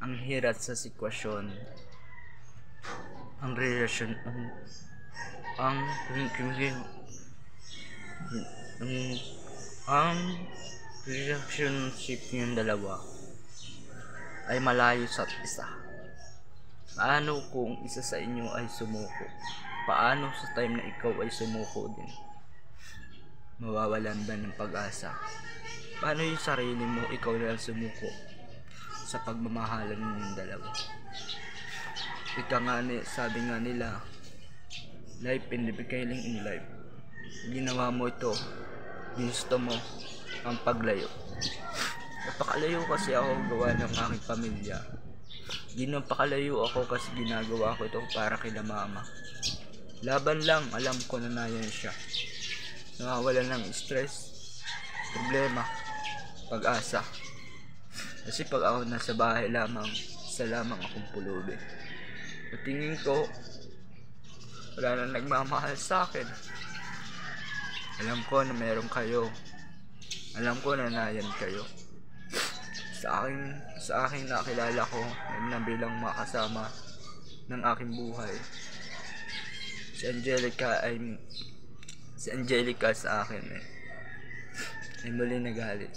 Ang hirap sa sitwasyon, ang relasyon, ang ang, ang relationship yung dalawa ay malayo sa isa. Paano kung isa sa inyo ay sumuko? Paano sa time na ikaw ay sumuko din? Mawawalan ba ng pag-asa? Paano yung sarili mo, ikaw na sumuko sa pagmamahalan ng dalawa? Sabi nga nila, life and becoming in life. Ginawa mo ito, ginusto mo ang paglayo. Napakalayo kasi ako gawa ng aking pamilya. Napakalayo ako kasi ginagawa ko ito para kila mama. Laban lang, alam ko na nayan siya. Nakawala ng stress, problema, pag-asa. Kasi pag ako nasa bahay lamang, isa lamang akong pulubi. Sa tingin ko, wala na nagmamahal sa akin. Alam ko na meron kayo. Alam ko na nayan kayo. Sa aking nakilala ko na bilang makasama ng aking buhay. Si Angelica sa akin ay muli nagalit.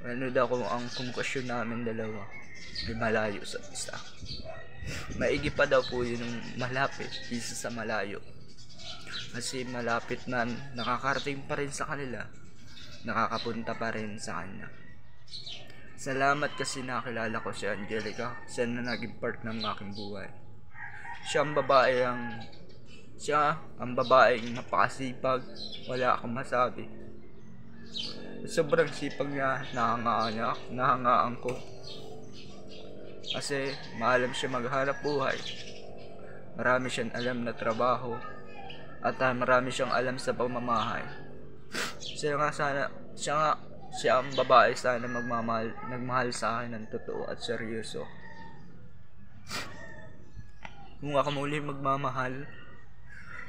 Ano daw kung ang komunikasyon namin dalawa ay malayo sa isa. Maigi pa daw po yun ng malapit isa sa malayo. Kasi malapit na nakakarating pa rin sa kanila, nakakapunta pa rin sa kanya. Salamat kasi nakilala ko si Angelica. Siya na naging part ng aking buhay. Siya ang babaeng napakasipag. Wala akong masabi. Sobrang sipag niya, nahangaan ko. Kasi maalam siya maghanap buhay. Marami siyang alam na trabaho. At marami siyang alam sa pamamahay. Siya ang babae sana nagmahal sa akin ng totoo at seryoso. Kung ako muli magmamahal,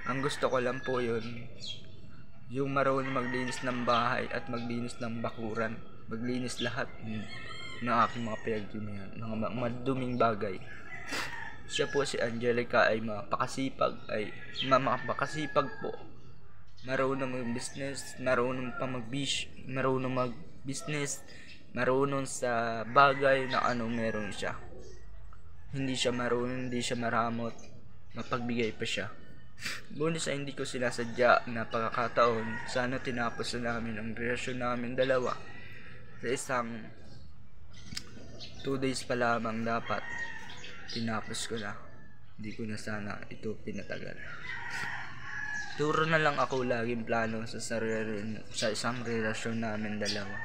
ang gusto ko lang po yun, yung marunong maglinis ng bahay at maglinis ng bakuran, maglinis lahat ng aking mga pinagdinihan, ng mga maduming bagay. Siya po si Angelica ay mapakasipag po. Marunong mag-business, marunong mag-business, marunong sa bagay na meron siya. Hindi siya maramot, mapagbigay pa siya. Ngunit sa hindi ko sinasadya na pagkakataon, sana tinapos na namin ang relasyon namin dalawa. Sa isang 2 days pa lamang dapat, tinapos ko na. Hindi ko na sana ito pinatagal. Turo na lang ako laging plano sa isang relasyon namin dalawa.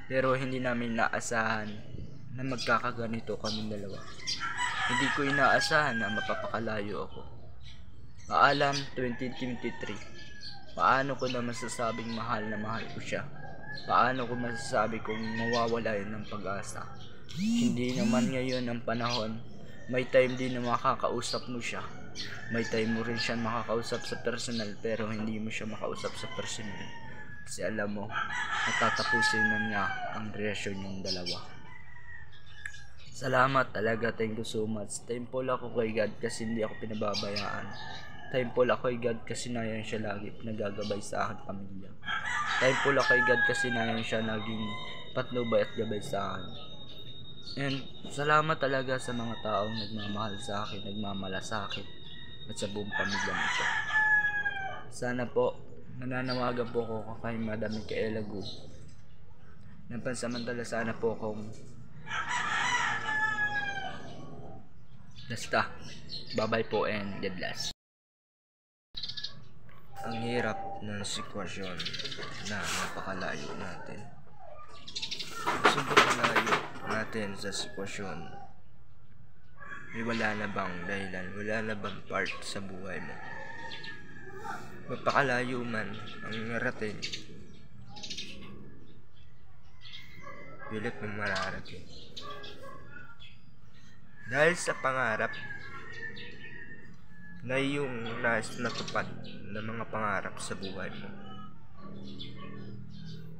Pero hindi namin naasahan na magkakaganito kami dalawa. Hindi ko inaasahan na mapapakalayo ako. Paalam 2023. Paano ko na masasabing mahal na mahal ko siya? Paano ko masasabi kung mawawala yun ng pag-asa? Hindi naman ngayon ang panahon. May time din na makakausap mo siya. May time mo rin siya makakausap sa personal, pero hindi mo siya makausap sa personal. Kasi alam mo, natatapusin na niya ang relasyon yung dalawa. Salamat talaga, thank you so much. Thankful ako kay God kasi hindi ako pinababayaan. Thankful ako kay God kasi nayan siya lagi nagagabay sa akin pamilya. Thankful ako kay God kasi nayan siya naging patnubay at gabay sa akin. And salamat talaga sa mga taong nagmamahal sa akin, nagmamalasakit at sa buong pamilya nito. Sana po, nananawagan po ako kay Madam Micaela Gu. Napansamantala sana po akong basta. Bye-bye po and God bless. Ang hirap ng sitwasyon na napakalayo natin. Sobrang layo natin sa sitwasyon. May wala na bang dahilan, wala na bang part sa buhay mo? Mapakalayo man ang narating, pilit mong mararating. Dahil sa pangarap na yung natupad na mga pangarap sa buhay mo.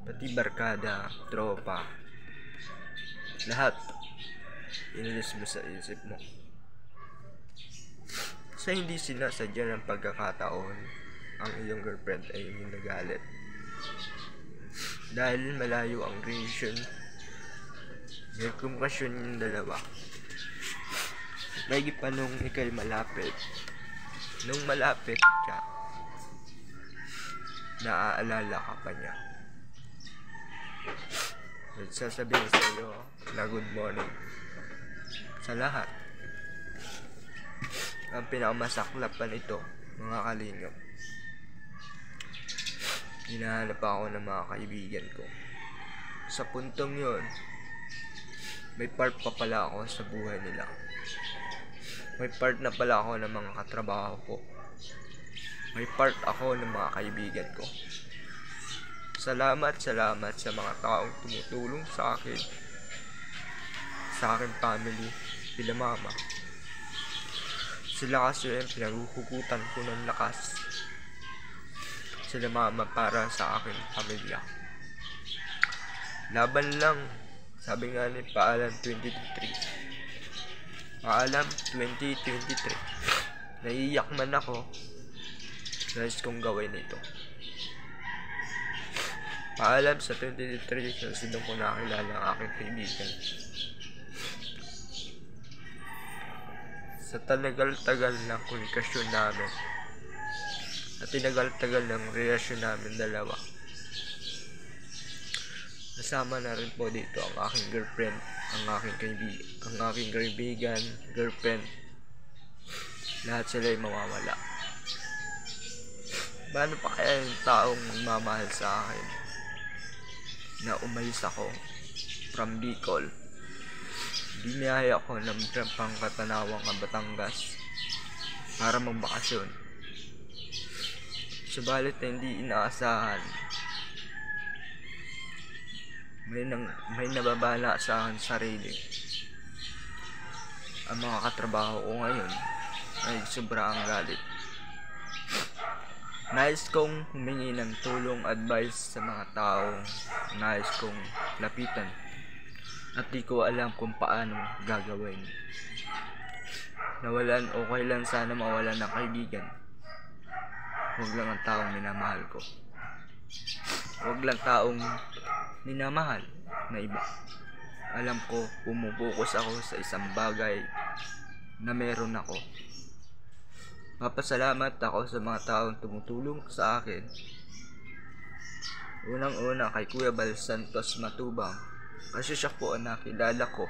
Pati barkada, tropa, lahat inilis mo sa isip mo. Sa hindi sinasadya ng pagkakataon, ang iyong girlfriend ay nagalit. Dahil malayo ang relasyon, may komunikasyon yung dalawa. May pa nung ikay malapit. Nung malapit ka, naaalala ka pa niya. Sasabihin sa iyo na good morning sa lahat. Ang pinakamasaklap pa nito, mga kalingap, hinahanap ako ng mga kaibigan ko. Sa puntong yon, may part pa pala ako sa buhay nila. May part na pala ako ng mga katrabaho ko. May part ako ng mga kaibigan ko. Salamat sa mga taong tumutulong sa akin, sa aking family, sila mama. Sila kasi yung pinaguhugutan ko ng lakas. Sila mama para sa aking pamilya. Laban lang, sabi nga ni Paalam 2023. Paalam 2023. Naiiyak man ako, nais kong gawin ito. Paalam sa 2023 kasi doon ko nakilala ang aking kaibigan. Sa tinagal-tagal ng komunikasyon namin at tinagal-tagal ng relasyon namin dalawa, nasama na rin po dito ang aking girlfriend, ang aking kaibigan, girlfriend. Lahat sila ay mawawala. Paano pa kaya yung taong magmamahal sa akin na umalis ako from Bicol? Biniyaya ako ng Pangkatanawang Batangas para magbakasyon. Subalit na hindi inaasahan, may nababala sa akin sarili. Ang mga katrabaho ko ngayon ay sobra ang galit. Nais kong humingi ng tulong, advice sa mga taong nais kong lapitan at di ko alam kung paano gagawin. Nawalan, okay lang sana mawalan ng kaibigan. Huwag lang ang taong minamahal ko. Huwag lang taong minamahal na iba. Alam ko, pumupokus ako sa isang bagay na meron ako. Papasalamat ako sa mga taong tumutulong sa akin. Unang-una kay Kuya Bal Santos Matubang, kasi siya po ang nakilala ko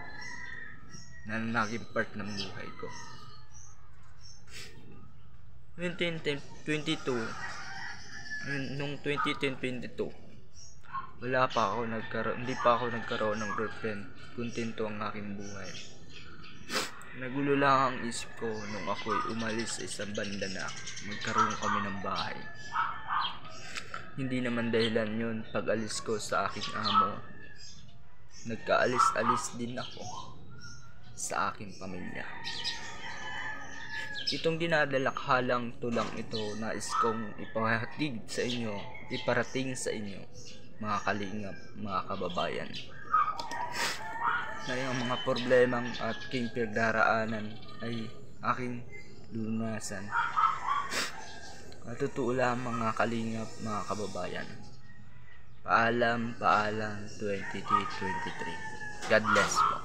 na naging part ng buhay ko. 2022, nung 2022, hindi pa ako nagkaroon ng girlfriend. Kontento ang aking buhay. Nagulo lang ang isip ko nung ako'y umalis sa isang banda na magkaroon kami ng bahay. Hindi naman dahilan yun pag-alis ko sa aking amo. Nagkaalis-alis din ako sa aking pamilya. Itong dinadalakhalang tulang ito, nais kong iparating sa inyo, mga kalingap, mga kababayan, na yung mga problemang at aking pinagdaraanan ay aking lunasan. At totoo lang, mga kalingap, mga kababayan. Paalam 2023. God bless po.